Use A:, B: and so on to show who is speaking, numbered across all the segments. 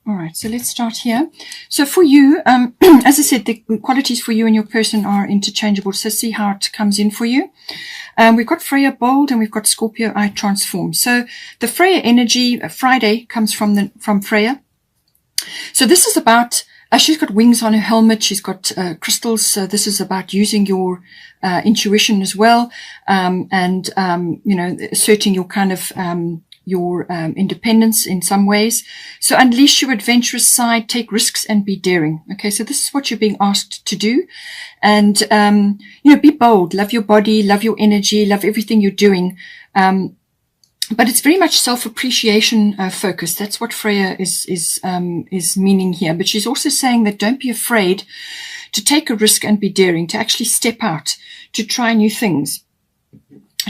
A: All right, so let's start here. So for you, as I said, the qualities for you and your person are interchangeable. So see how it comes in for you. We've got Freya Bold and we've got Scorpio I Transform. So the Freya energy, Friday, comes from Freya. So this is about, she's got wings on her helmet. She's got crystals. So this is about using your intuition as well, and you know, asserting your kind of your independence in some ways. So unleash your adventurous side, take risks and be daring. Okay, so this is what you're being asked to do. And, you know, be bold, love your body, love your energy, love everything you're doing. But it's very much self-appreciation focused. That's what Freya is meaning here. But she's also saying that don't be afraid to take a risk and be daring, to actually step out, to try new things,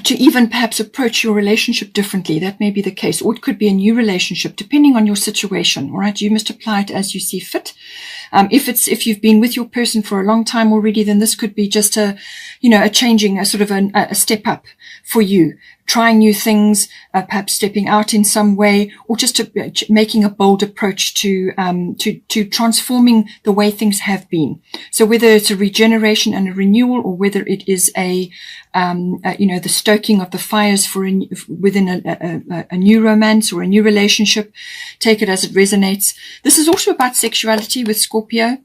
A: to even perhaps approach your relationship differently. That may be the case, or it could be a new relationship, depending on your situation. All right, you must apply it as you see fit. If you've been with your person for a long time already, then this could be just a changing, a sort of a step up for you, trying new things, perhaps stepping out in some way, or just making a bold approach to transforming the way things have been. So whether it's a regeneration and a renewal, or whether it is the stoking of the fires within a new romance or a new relationship, take it as it resonates. This is also about sexuality with Scorpio.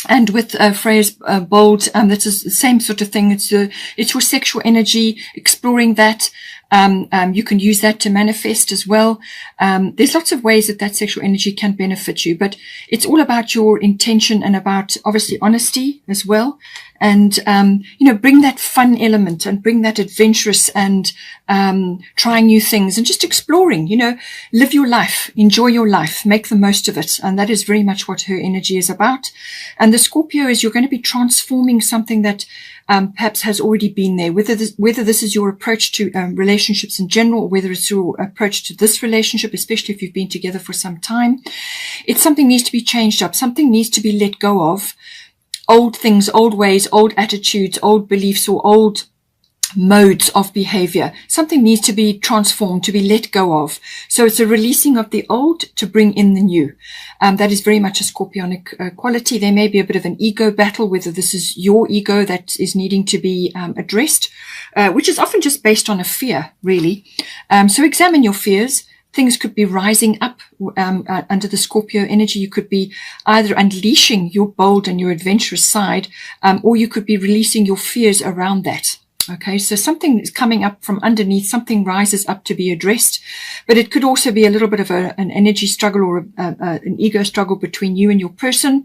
A: And with Freya's Bold, that's the same sort of thing. It's your sexual energy, exploring that. You can use that to manifest as well. There's lots of ways that sexual energy can benefit you, but it's all about your intention and about obviously honesty as well. And, bring that fun element and bring that adventurous and, trying new things and just exploring, live your life, enjoy your life, make the most of it. And that is very much what her energy is about. And the Scorpio is you're going to be transforming something that, perhaps has already been there, whether this is your approach to relationships in general, or whether it's your approach to this relationship, especially if you've been together for some time. It's something needs to be changed up. Something needs to be let go of. Old things, old ways, old attitudes, old beliefs, or old modes of behavior. Something needs to be transformed, to be let go of. So it's a releasing of the old to bring in the new. That is very much a Scorpionic quality. There may be a bit of an ego battle, whether this is your ego that is needing to be addressed, which is often just based on a fear, really. So examine your fears. Things could be rising up under the Scorpio energy. You could be either unleashing your bold and your adventurous side, or you could be releasing your fears around that. Okay, so something is coming up from underneath, something rises up to be addressed, but it could also be a little bit of an energy struggle or an ego struggle between you and your person.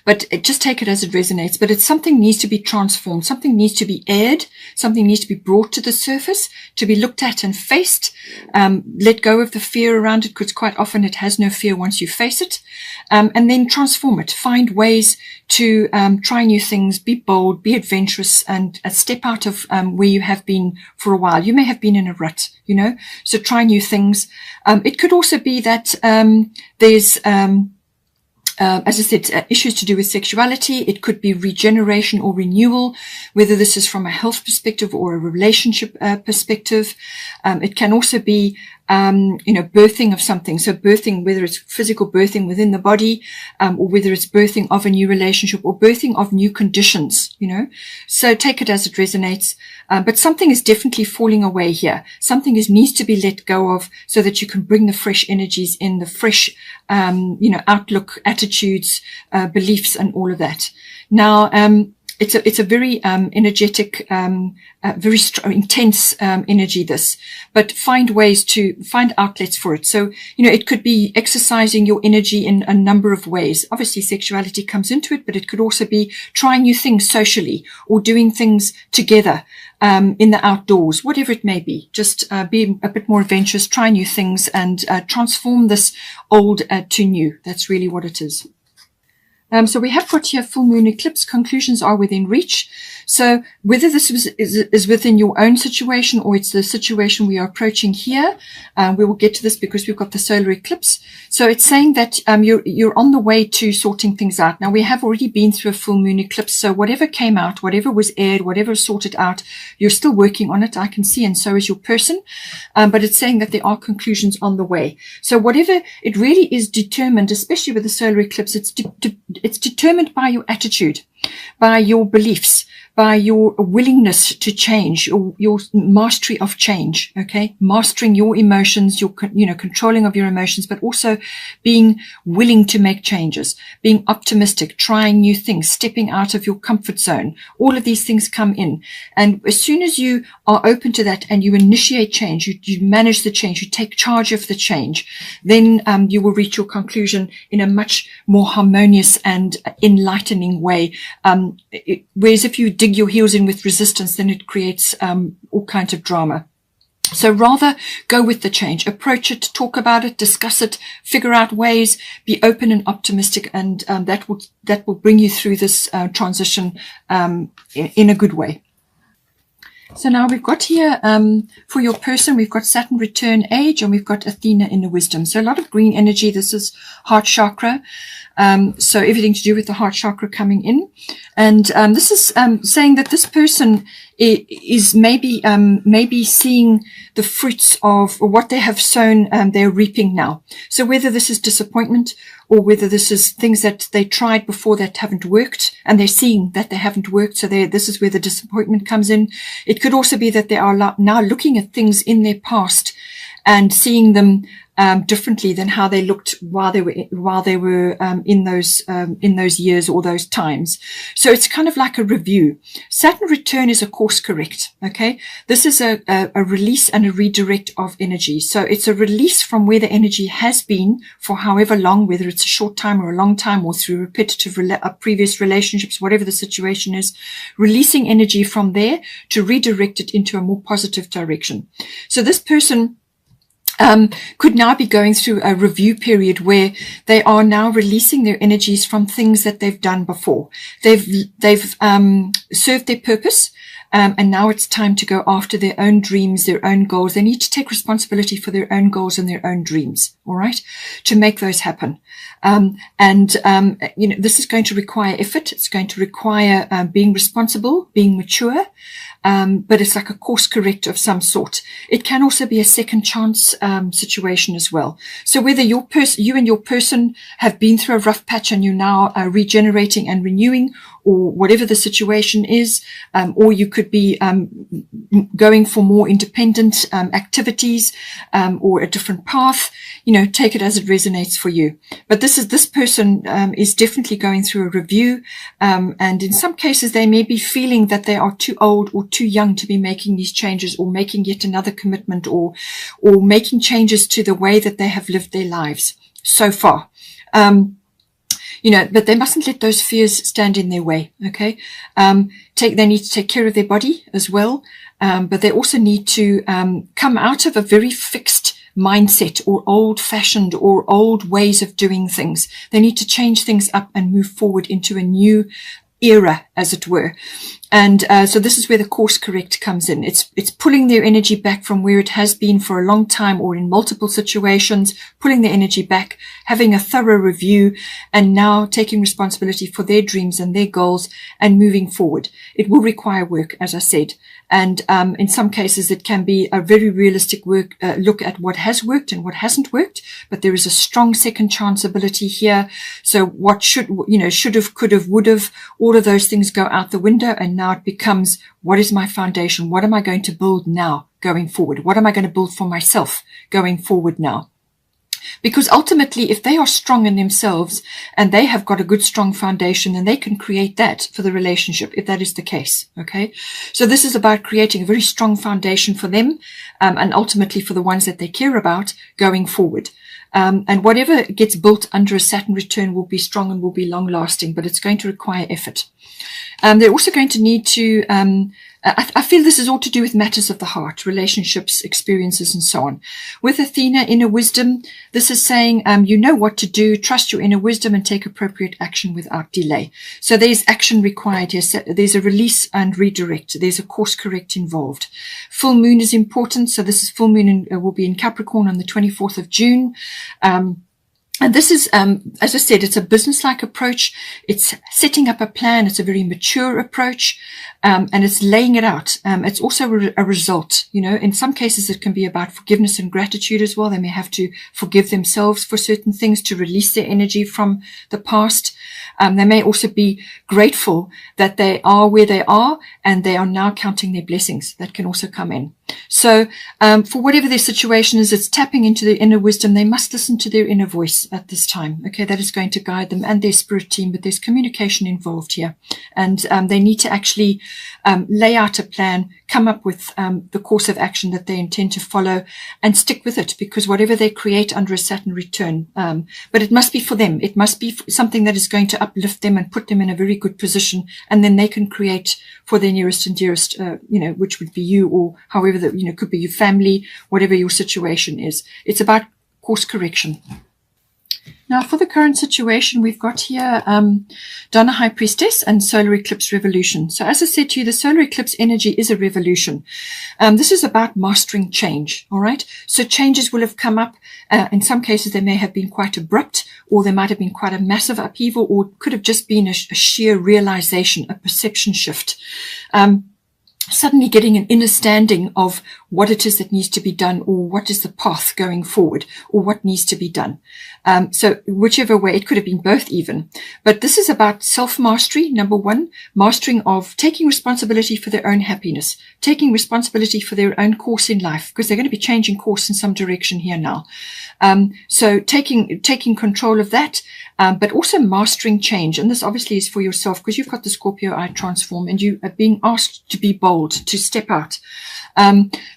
A: But just take it as it resonates. But it's something needs to be transformed. Something needs to be aired. Something needs to be brought to the surface, to be looked at and faced. Let go of the fear around it, because quite often it has no fear once you face it. And then transform it. Find ways to try new things, be bold, be adventurous, and step out of where you have been for a while. You may have been in a rut, so try new things. It could also be that there's as I said, issues to do with sexuality. It could be regeneration or renewal, whether this is from a health perspective or a relationship perspective. It can also be, birthing of something. So birthing, whether it's physical birthing within the body, or whether it's birthing of a new relationship or birthing of new conditions, So take it as it resonates. But something is definitely falling away here. Something needs to be let go of so that you can bring the fresh energies in, the fresh, outlook, attitudes, beliefs, and all of that. Now, it's a very energetic, very intense energy, this, but find outlets for it. So, it could be exercising your energy in a number of ways. Obviously, sexuality comes into it, but it could also be trying new things socially or doing things together in the outdoors, whatever it may be. Just be a bit more adventurous, try new things, and transform this old to new. That's really what it is. So we have got here full moon eclipse. Conclusions are within reach. So whether this is within your own situation or it's the situation we are approaching here, we will get to this because we've got the solar eclipse. So it's saying that you're on the way to sorting things out. Now, we have already been through a full moon eclipse, so whatever came out, whatever was aired, whatever was sorted out, you're still working on it, I can see, and so is your person. But it's saying that there are conclusions on the way. So whatever, it really is determined, especially with the solar eclipse, it's determined by your attitude, by your beliefs, by your willingness to change, your mastery of change, okay? Mastering your emotions, your, controlling of your emotions, but also being willing to make changes, being optimistic, trying new things, stepping out of your comfort zone. All of these things come in. And as soon as you are open to that and you initiate change, you manage the change, you take charge of the change, then you will reach your conclusion in a much more harmonious and enlightening way. Whereas if you dig your heels in with resistance, then it creates all kinds of drama. So rather go with the change, approach it, talk about it, discuss it, figure out ways, be open and optimistic, and that will bring you through this transition in a good way. So now we've got here, for your person, we've got Saturn return age, and we've got Athena in the wisdom. So a lot of green energy. This is heart chakra. So everything to do with the heart chakra coming in. And this is saying that this person is maybe seeing the fruits of what they have sown, they're reaping now. So whether this is disappointment or whether this is things that they tried before that haven't worked, and they're seeing that they haven't worked, so this is where the disappointment comes in. It could also be that they are now looking at things in their past and seeing them differently than how they looked while they were in those years or those times. So it's kind of like a review. Saturn return is a course correct. Okay, this is a release and a redirect of energy. So it's a release from where the energy has been for however long, whether it's a short time or a long time, or through repetitive previous relationships, whatever the situation is, releasing energy from there to redirect it into a more positive direction. So this person could now be going through a review period where they are now releasing their energies from things that they've done before. They've served their purpose, and now it's time to go after their own dreams, their own goals. They need to take responsibility for their own goals and their own dreams, all right, to make those happen. This is going to require effort. It's going to require being responsible, being mature. But it's like a course correct of some sort. It can also be a second chance situation as well. So whether you and your person have been through a rough patch and you're now regenerating and renewing, or whatever the situation is, or you could be going for more independent activities, or a different path, take it as it resonates for you. But this person is definitely going through a review, and in some cases they may be feeling that they are too old or too young to be making these changes, or making yet another commitment, or making changes to the way that they have lived their lives so far. But they mustn't let those fears stand in their way. Okay. They need to take care of their body as well. But they also need to, come out of a very fixed mindset or old fashioned or old ways of doing things. They need to change things up and move forward into a new era, as it were. And so this is where the course correct comes in. It's pulling their energy back from where it has been for a long time, or in multiple situations, pulling their energy back, having a thorough review, and now taking responsibility for their dreams and their goals and moving forward. It will require work, as I said. And in some cases, it can be a very realistic look at what has worked and what hasn't worked. But there is a strong second chance ability here. So what should have, could have, would have, all of those things go out the window. And now it becomes, what is my foundation? What am I going to build now going forward? What am I going to build for myself going forward now? Because ultimately, if they are strong in themselves and they have got a good, strong foundation, then they can create that for the relationship, if that is the case. Okay. So this is about creating a very strong foundation for them, and ultimately for the ones that they care about going forward. And whatever gets built under a Saturn return will be strong and will be long lasting, but it's going to require effort. They're also going to need to I feel this is all to do with matters of the heart, relationships, experiences, and so on. With Athena, inner wisdom, this is saying you know what to do, trust your inner wisdom, and take appropriate action without delay. So there's action required here. So there's a release and redirect. There's a course correct involved. Full moon is important. So this is full moon will be in Capricorn on the 24th of June. And this is, as I said, it's a business-like approach. It's setting up a plan. It's a very mature approach, and it's laying it out. It's also a result. You know, in some cases, it can be about forgiveness and gratitude as well. They may have to forgive themselves for certain things to release their energy from the past. They may also be grateful that they are where they are, and they are now counting their blessings. That can also come in. So for whatever their situation is, it's tapping into their inner wisdom. They must listen to their inner voice at this time. Okay, that is going to guide them and their spirit team, but there's communication involved here. And they need to actually lay out a plan, come up with the course of action that they intend to follow, and stick with it, because whatever they create under a Saturn return, but it must be for them. It must be something that is going to uplift them and put them in a very good position, and then they can create for their nearest and dearest, which would be you, or however that, could be your family, whatever your situation is. It's about course correction. Now, for the current situation, we've got here Donna High Priestess and Solar Eclipse Revolution. So as I said to you, the solar eclipse energy is a revolution. This is about mastering change, all right? So changes will have come up. In some cases, they may have been quite abrupt, or there might have been quite a massive upheaval, or it could have just been a sheer realization, a perception shift. Suddenly getting an understanding of what it is that needs to be done, or what is the path going forward, or what needs to be done. So whichever way, it could have been both even. But this is about self-mastery, number one, mastering of taking responsibility for their own happiness, taking responsibility for their own course in life, because they're going to be changing course in some direction here now. So taking control of that, but also mastering change. And this obviously is for yourself, because you've got the Scorpio I transform, and you are being asked to be bold, to step out.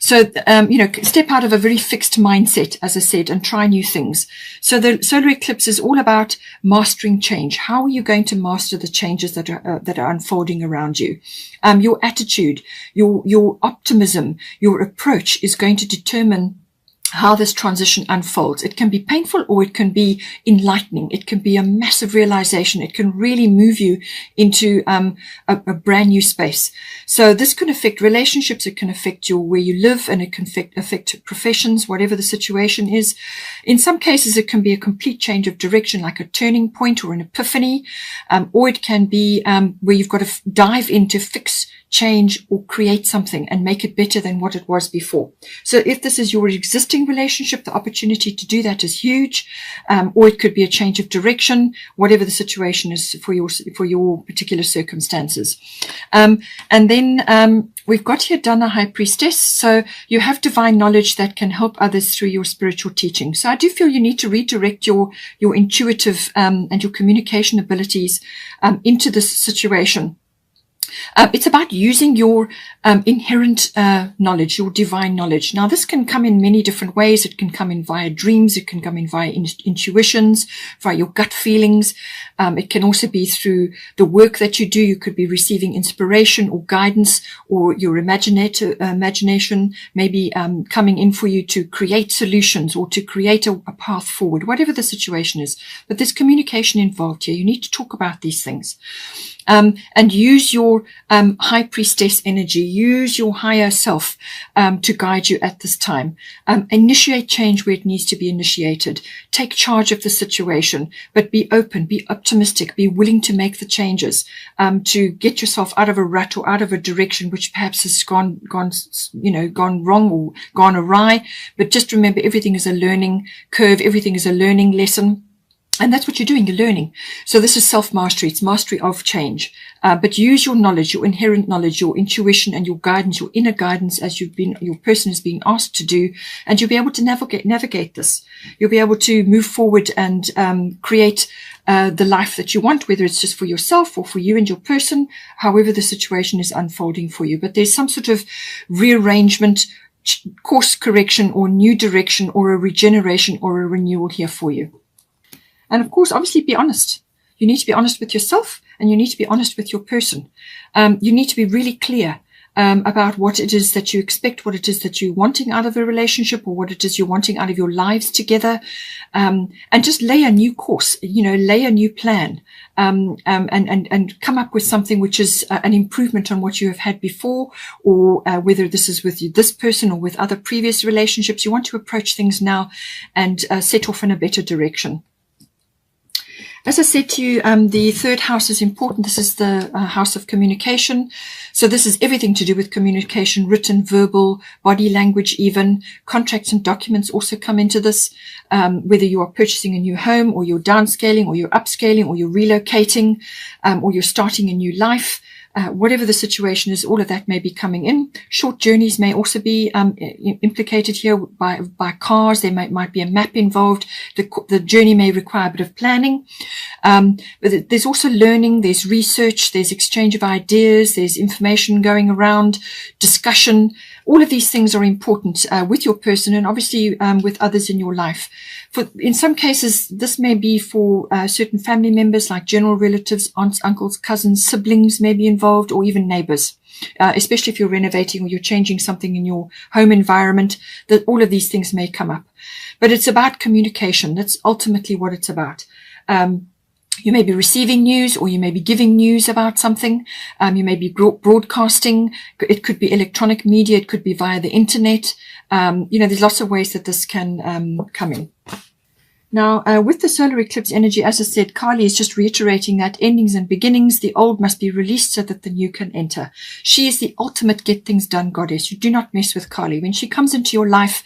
A: Step out of a very fixed mindset, as I said, and try new things. So the solar eclipse is all about mastering change. How are you going to master the changes that are unfolding around you? Your attitude, your optimism, your approach is going to determine how this transition unfolds. It can be painful, or it can be enlightening. It can be a massive realization. It can really move you into a brand new space. So this can affect relationships. It can affect where you live, and it can affect professions, whatever the situation is. In some cases, it can be a complete change of direction, like a turning point or an epiphany, or it can be where you've got to dive in to fix, change, or create something and make it better than what it was before. So if this is your existing relationship, the opportunity to do that is huge, or it could be a change of direction, whatever the situation is for your particular circumstances. And then we've got here Dana High Priestess. So you have divine knowledge that can help others through your spiritual teaching. So I do feel you need to redirect your intuitive and your communication abilities into this situation. It's about using your inherent knowledge, your divine knowledge. Now, this can come in many different ways. It can come in via dreams. It can come in via intuitions, via your gut feelings. It can also be through the work that you do. You could be receiving inspiration or guidance, or your imagination maybe coming in for you to create solutions or to create a path forward, whatever the situation is. But there's communication involved here. You need to talk about these things. And use your high priestess energy, use your higher self to guide you at this time. Initiate change where it needs to be initiated. Take charge of the situation, but be open, be optimistic, be willing to make the changes to get yourself out of a rut or out of a direction which perhaps has gone wrong or gone awry. But just remember, everything is a learning curve, everything is a learning lesson. And that's what you're doing, you're learning. So this is self-mastery. It's mastery of change. But use your knowledge, your inherent knowledge, your intuition and your guidance, your inner guidance as your person is being asked to do. And you'll be able to navigate this. You'll be able to move forward and create the life that you want, whether it's just for yourself or for you and your person, however the situation is unfolding for you. But there's some sort of rearrangement, course correction, or new direction, or a regeneration or a renewal here for you. And of course, obviously, be honest. You need to be honest with yourself, and you need to be honest with your person. You need to be really clear about what it is that you expect, what it is that you're wanting out of a relationship, or what it is you're wanting out of your lives together, and just lay a new course, lay a new plan, and come up with something which is an improvement on what you have had before, or whether this is with this person or with other previous relationships. You want to approach things now and set off in a better direction. As I said to you, the third house is important. This is the house of communication. So this is everything to do with communication, written, verbal, body language even. Contracts and documents also come into this, whether you are purchasing a new home, or you're downscaling, or you're upscaling, or you're relocating, or you're starting a new life. Whatever the situation is, all of that may be coming in. Short journeys may also be implicated here by cars. There might be a map involved. The journey may require a bit of planning. But there's also learning, there's research, there's exchange of ideas, there's information going around, discussion. All of these things are important with your person, and obviously with others in your life. In some cases, this may be for certain family members, like general relatives, aunts, uncles, cousins, siblings may be involved, or even neighbors, especially if you're renovating or you're changing something in your home environment. That all of these things may come up. But it's about communication. That's ultimately what it's about. You may be receiving news, or you may be giving news about something. You may be broadcasting. It could be electronic media. It could be via the internet. There's lots of ways that this can come in. Now, with the solar eclipse energy, as I said, Kali is just reiterating that endings and beginnings, the old must be released so that the new can enter. She is the ultimate get things done goddess. You do not mess with Kali. When she comes into your life,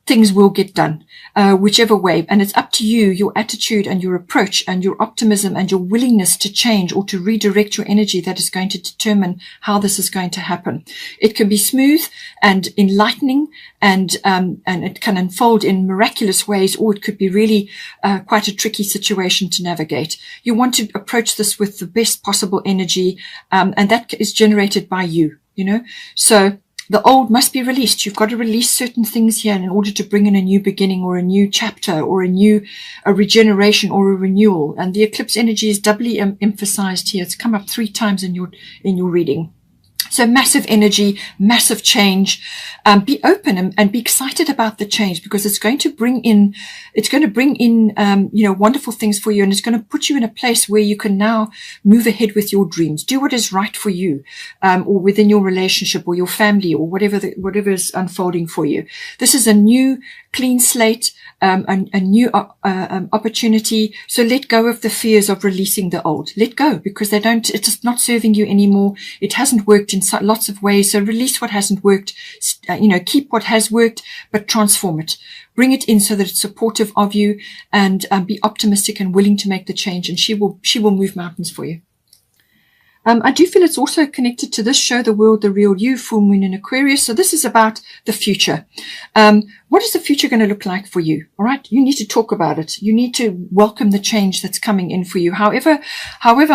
A: things will get done, whichever way. And it's up to you, your attitude and your approach and your optimism and your willingness to change or to redirect your energy that is going to determine how this is going to happen. It can be smooth and enlightening, and it can unfold in miraculous ways, or it could be really quite a tricky situation to navigate. You want to approach this with the best possible energy, and that is generated by you, So the old must be released. You've got to release certain things here in order to bring in a new beginning, or a new chapter, or a regeneration, or a renewal. And the eclipse energy is doubly emphasized here. It's come up 3 times in your reading. So massive energy, massive change. Be open and be excited about the change, because it's going to bring in wonderful things for you, and it's going to put you in a place where you can now move ahead with your dreams. Do what is right for you, or within your relationship or your family, or whatever is unfolding for you. This is a new clean slate, a new opportunity. So let go of the fears of releasing the old. Let go, because it's not serving you anymore. It hasn't worked in lots of ways. So release what hasn't worked. Keep what has worked, but transform it. Bring it in so that it's supportive of you, and be optimistic and willing to make the change. And she will move mountains for you. I do feel it's also connected to this show, The World, The Real You, full moon in Aquarius. So this is about the future. What is the future going to look like for you? All right. You need to talk about it. You need to welcome the change that's coming in for you. However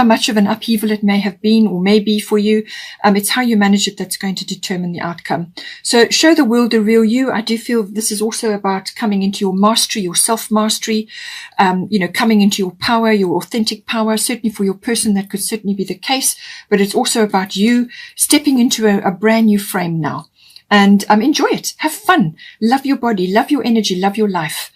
A: much of an upheaval it may have been or may be for you, it's how you manage it that's going to determine the outcome. So show the world the real you. I do feel this is also about coming into your mastery, your self-mastery, coming into your power, your authentic power. Certainly for your person, that could certainly be the case, but it's also about you stepping into a brand new frame now. And enjoy it. Have fun. Love your body. Love your energy. Love your life.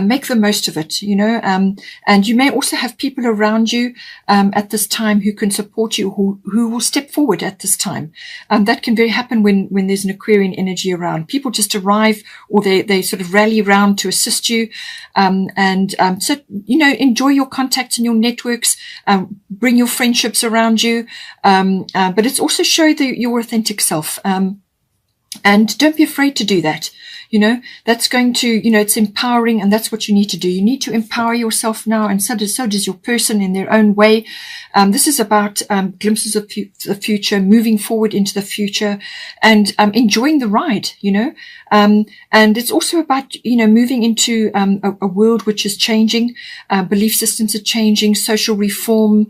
A: Make the most of it, and you may also have people around you at this time who can support you, who will step forward at this time. That can very happen when there's an Aquarian energy around. People just arrive, or they sort of rally around to assist you. So enjoy your contacts and your networks. Bring your friendships around you. But it's also show your authentic self. And don't be afraid to do that. That's going to, it's empowering, and that's what you need to do. You need to empower yourself now, and so does your person in their own way. This is about glimpses of the future, moving forward into the future, and enjoying the ride, and it's also about, moving into a world which is changing. Belief systems are changing, social reform,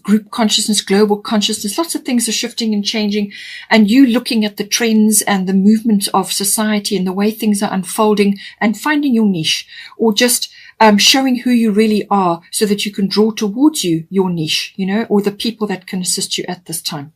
A: group consciousness, global consciousness. Lots of things are shifting and changing, and you looking at the trends and the movement of society and the way things are unfolding, and finding your niche, or just showing who you really are, so that you can draw towards you your niche, or the people that can assist you at this time.